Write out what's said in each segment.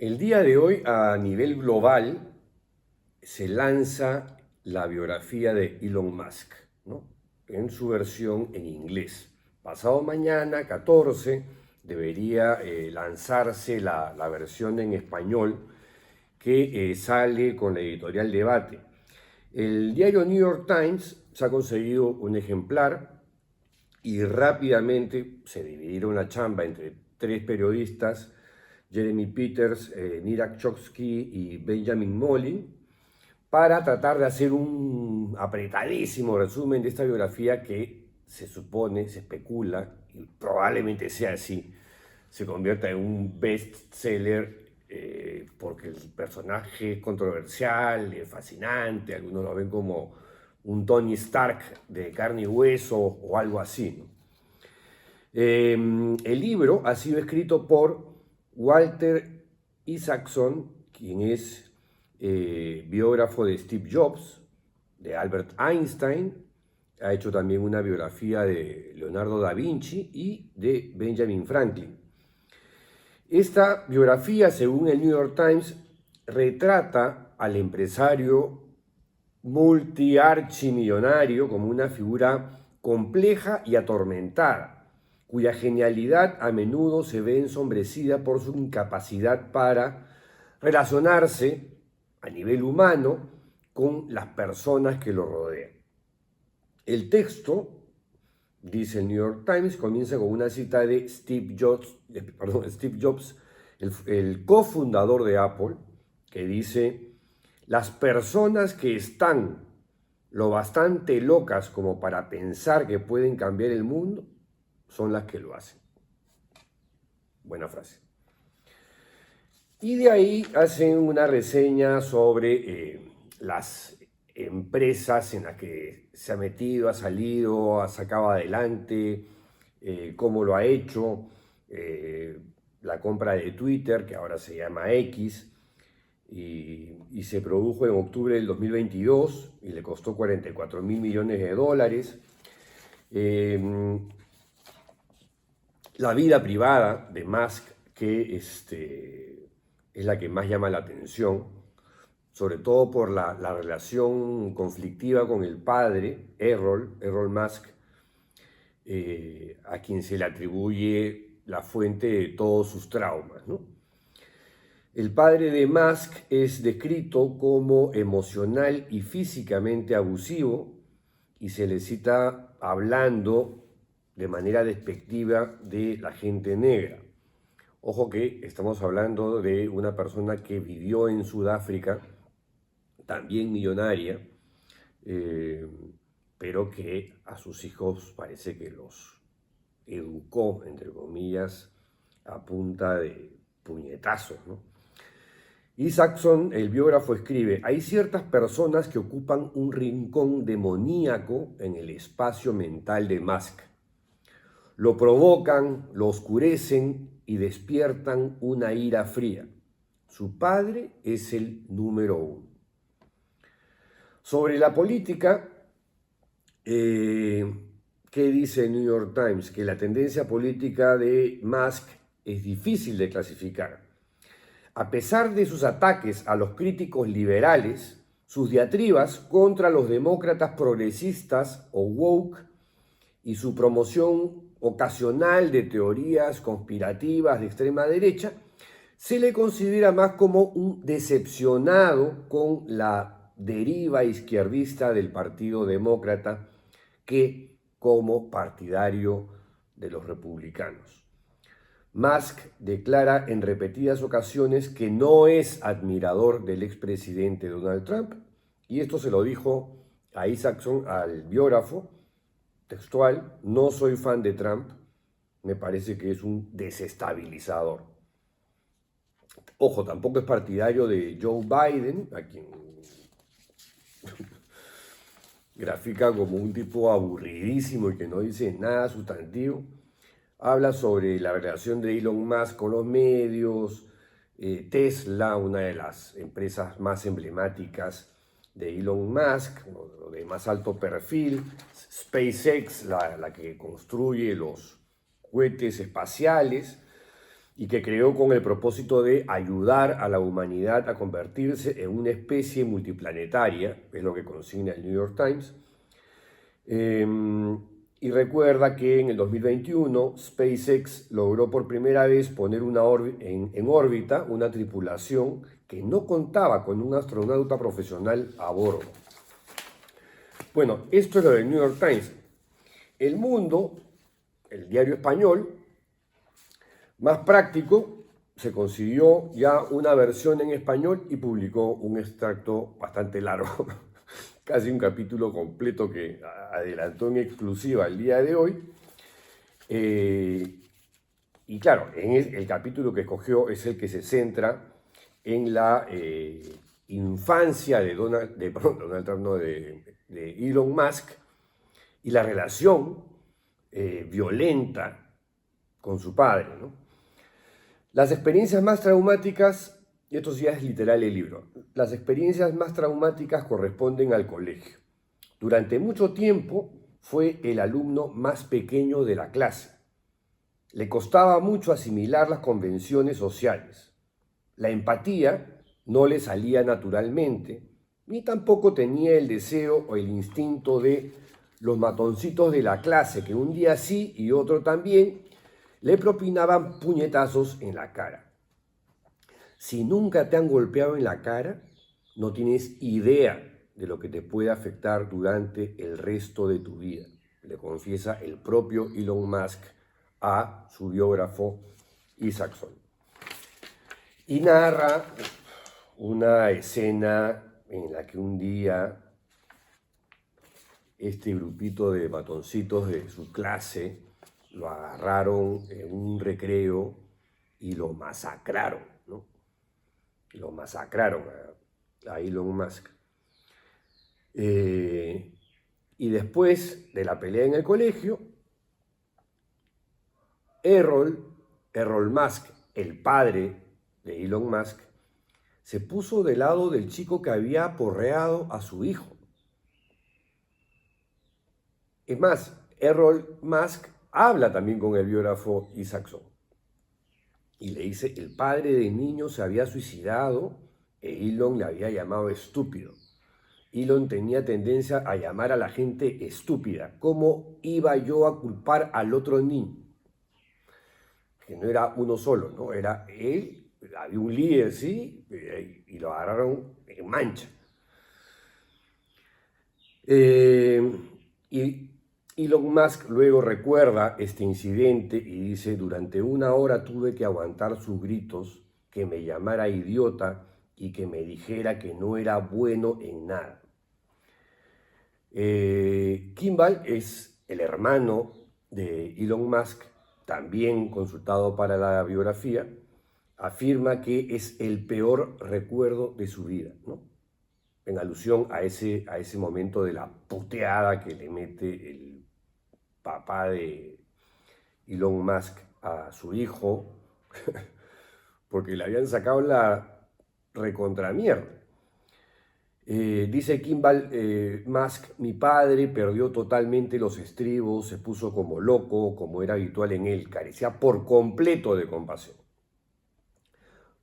El día de hoy, a nivel global, se lanza la biografía de Elon Musk, ¿no? En su versión en inglés. Pasado mañana, 14, debería lanzarse la versión en español que sale con la editorial Debate. El diario New York Times se ha conseguido un ejemplar y rápidamente se dividieron la chamba entre tres periodistas: Jeremy Peters, Niraj Chomsky y Benjamin Mollin, para tratar de hacer un apretadísimo resumen de esta biografía que se supone, se especula, y probablemente sea así, se convierta en un bestseller porque el personaje es controversial, es fascinante, algunos lo ven como un Tony Stark de carne y hueso o algo así, ¿no? El libro ha sido escrito por Walter Isaacson, quien es biógrafo de Steve Jobs, de Albert Einstein. Ha hecho también una biografía de Leonardo da Vinci y de Benjamin Franklin. Esta biografía, según el New York Times, retrata al empresario multiarchimillonario como una figura compleja y atormentada, cuya genialidad a menudo se ve ensombrecida por su incapacidad para relacionarse a nivel humano con las personas que lo rodean. El texto, dice el New York Times, comienza con una cita de Steve Jobs, el cofundador de Apple, que dice: las personas que están lo bastante locas como para pensar que pueden cambiar el mundo son las que lo hacen. Buena frase. Y de ahí hacen una reseña sobre las empresas en las que se ha metido, ha salido, ha sacado adelante, cómo lo ha hecho, la compra de Twitter, que ahora se llama X, y se produjo en octubre del 2022 y le costó 44 mil millones de dólares. La vida privada de Musk, que es la que más llama la atención, sobre todo por la relación conflictiva con el padre, Errol Musk, a quien se le atribuye la fuente de todos sus traumas, ¿no? El padre de Musk es descrito como emocional y físicamente abusivo y se le cita hablando de manera despectiva de la gente negra. Ojo que estamos hablando de una persona que vivió en Sudáfrica, también millonaria, eh, pero que a sus hijos parece que los educó, entre comillas, a punta de puñetazos, ¿no? Isaacson, el biógrafo, escribe: hay ciertas personas que ocupan un rincón demoníaco en el espacio mental de Musk. Lo provocan, lo oscurecen y despiertan una ira fría. Su padre es el número uno. Sobre la política, ¿qué dice el New York Times? Que la tendencia política de Musk es difícil de clasificar. A pesar de sus ataques a los críticos liberales, sus diatribas contra los demócratas progresistas o woke y su promoción ocasional de teorías conspirativas de extrema derecha, se le considera más como un decepcionado con la deriva izquierdista del Partido Demócrata que como partidario de los republicanos. Musk declara en repetidas ocasiones que no es admirador del expresidente Donald Trump, y esto se lo dijo a Isaacson, al biógrafo, textual: no soy fan de Trump, me parece que es un desestabilizador. Ojo, tampoco es partidario de Joe Biden, a quien grafica como un tipo aburridísimo y que no dice nada sustantivo. Habla sobre la relación de Elon Musk con los medios, Tesla, una de las empresas más emblemáticas de Elon Musk, de más alto perfil, SpaceX, la que construye los cohetes espaciales, y que creó con el propósito de ayudar a la humanidad a convertirse en una especie multiplanetaria, es lo que consigna el New York Times. Y recuerda que en el 2021 SpaceX logró por primera vez poner en órbita una tripulación que no contaba con un astronauta profesional a bordo. Bueno, esto es lo del New York Times. El Mundo, el diario español, más práctico, se consiguió ya una versión en español y publicó un extracto bastante largo, casi un capítulo completo que adelantó en exclusiva el día de hoy. Y claro, el capítulo que escogió es el que se centra en la infancia de Donald Trump, no, de Elon Musk, y la relación violenta con su padre, ¿no? Las experiencias más traumáticas, y esto ya es literal el libro, las experiencias más traumáticas corresponden al colegio. Durante mucho tiempo fue el alumno más pequeño de la clase. Le costaba mucho asimilar las convenciones sociales. La empatía no le salía naturalmente, ni tampoco tenía el deseo o el instinto de los matoncitos de la clase que un día sí y otro también le propinaban puñetazos en la cara. Si nunca te han golpeado en la cara, no tienes idea de lo que te puede afectar durante el resto de tu vida, le confiesa el propio Elon Musk a su biógrafo Isaacson. Y narra una escena en la que un día este grupito de matoncitos de su clase lo agarraron en un recreo y lo masacraron, ¿no? Lo masacraron a Elon Musk. Y después de la pelea en el colegio, Errol Musk, el padre de Elon Musk, se puso del lado del chico que había aporreado a su hijo. Es más, Errol Musk habla también con el biógrafo Isaacson y le dice, el padre del niño se había suicidado e Elon le había llamado estúpido. Elon tenía tendencia a llamar a la gente estúpida. ¿Cómo iba yo a culpar al otro niño? Que no era uno solo, ¿no? Era él, había un líder, sí, y lo agarraron en mancha. Y Elon Musk luego recuerda este incidente y dice, durante una hora tuve que aguantar sus gritos, que me llamara idiota y que me dijera que no era bueno en nada. Kimball es el hermano de Elon Musk, también consultado para la biografía, afirma que es el peor recuerdo de su vida, ¿no? En alusión a ese momento de la puteada que le mete el papá de Elon Musk a su hijo, porque le habían sacado la recontramierda. Dice Kimball Musk, mi padre perdió totalmente los estribos, se puso como loco, como era habitual en él, carecía por completo de compasión.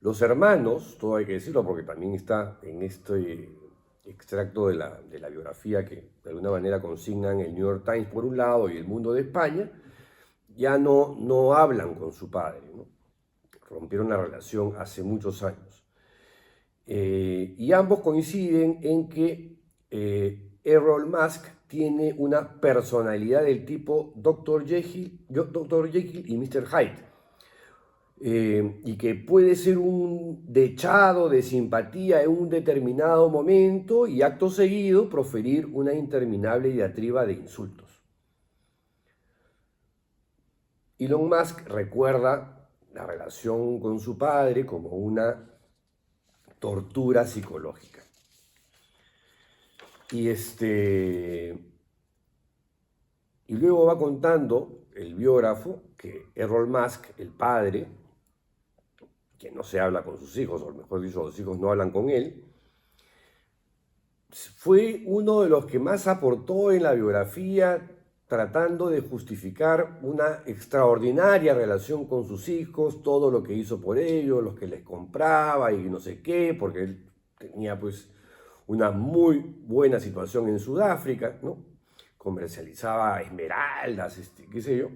Los hermanos, todo hay que decirlo porque también está en este extracto de la biografía que de alguna manera consignan el New York Times por un lado y el Mundo de España, ya no hablan con su padre, ¿no? Rompieron la relación hace muchos años. Y ambos coinciden en que Errol Musk tiene una personalidad del tipo Dr. Jekyll y Mr. Hyde. Y que puede ser un dechado de simpatía en un determinado momento y acto seguido proferir una interminable diatriba de insultos. Elon Musk recuerda la relación con su padre como una tortura psicológica. Y luego va contando el biógrafo que Errol Musk, el padre, que no se habla con sus hijos, o mejor dicho, los hijos no hablan con él, fue uno de los que más aportó en la biografía, tratando de justificar una extraordinaria relación con sus hijos, todo lo que hizo por ellos, los que les compraba y no sé qué, porque él tenía pues una muy buena situación en Sudáfrica, ¿no? Comercializaba esmeraldas, qué sé yo.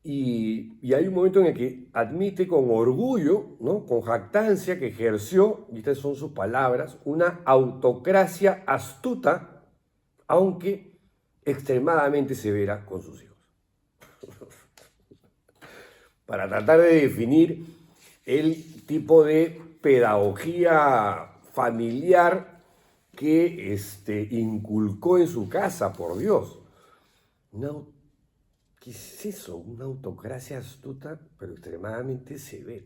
Y hay un momento en el que admite con orgullo, ¿no? Con jactancia, que ejerció, y estas son sus palabras, una autocracia astuta, aunque extremadamente severa con sus hijos. Para tratar de definir el tipo de pedagogía familiar que inculcó en su casa, por Dios. ¿Qué es eso? Una autocracia astuta, pero extremadamente severa.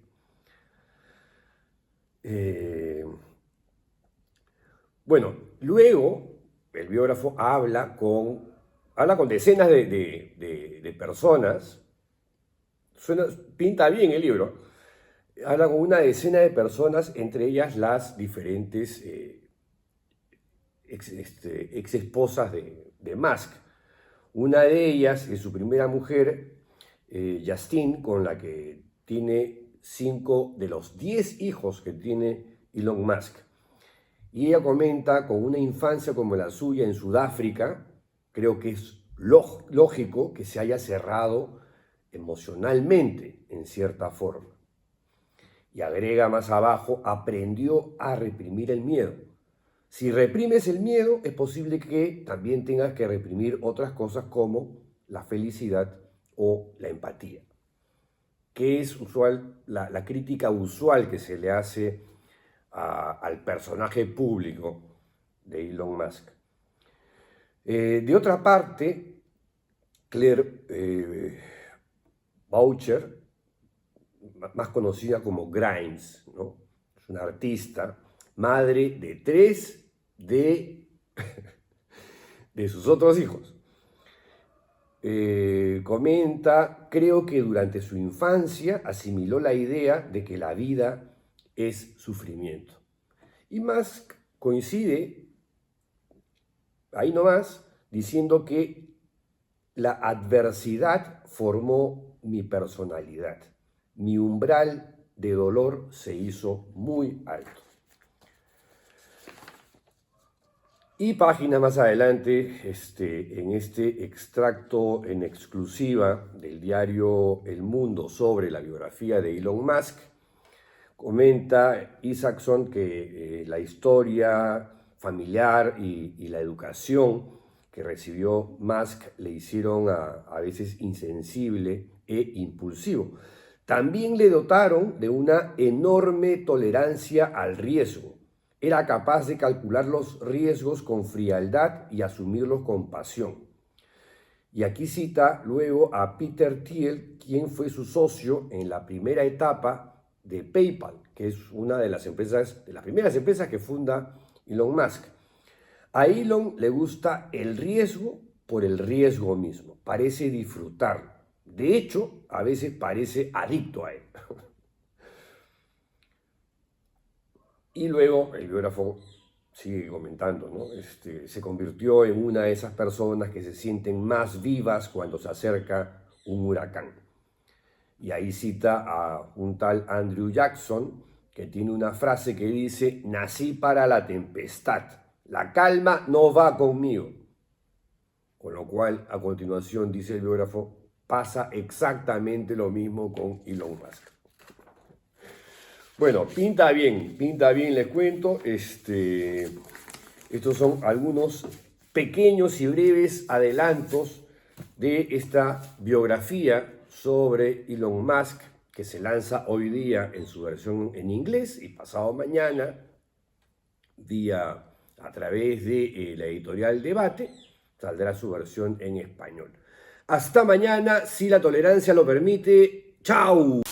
Bueno, luego el biógrafo habla con decenas de personas. Pinta bien el libro. Habla con una decena de personas, entre ellas las diferentes ex esposas de Musk. Una de ellas es su primera mujer, Justine, con la que tiene 5 de los 10 hijos que tiene Elon Musk. Y ella comenta, con una infancia como la suya en Sudáfrica, creo que es lógico que se haya cerrado emocionalmente, en cierta forma. Y agrega más abajo, aprendió a reprimir el miedo. Si reprimes el miedo, es posible que también tengas que reprimir otras cosas como la felicidad o la empatía, que es usual, la crítica usual que se le hace al personaje público de Elon Musk. De otra parte, Claire Boucher, más conocida como Grimes, ¿no? Es una artista, madre de 3 de sus otros hijos. Comenta, creo que durante su infancia asimiló la idea de que la vida es sufrimiento. Y Musk coincide, ahí nomás, diciendo que la adversidad formó mi personalidad. Mi umbral de dolor se hizo muy alto. Y página más adelante, en este extracto en exclusiva del diario El Mundo sobre la biografía de Elon Musk, comenta Isaacson que la historia familiar y la educación que recibió Musk le hicieron a veces insensible e impulsivo. También le dotaron de una enorme tolerancia al riesgo. Era capaz de calcular los riesgos con frialdad y asumirlos con pasión. Y aquí cita luego a Peter Thiel, quien fue su socio en la primera etapa de PayPal, que es una de las primeras empresas que funda Elon Musk. A Elon le gusta el riesgo por el riesgo mismo, parece disfrutarlo. De hecho, a veces parece adicto a él. Y luego el biógrafo sigue comentando, ¿no? Se convirtió en una de esas personas que se sienten más vivas cuando se acerca un huracán. Y ahí cita a un tal Andrew Jackson, que tiene una frase que dice, nací para la tempestad, la calma no va conmigo. Con lo cual, a continuación, dice el biógrafo, pasa exactamente lo mismo con Elon Musk. Bueno, pinta bien, les cuento. Estos son algunos pequeños y breves adelantos de esta biografía sobre Elon Musk, que se lanza hoy día en su versión en inglés y pasado mañana a través de la editorial Debate, saldrá su versión en español. Hasta mañana, si la tolerancia lo permite. ¡Chao!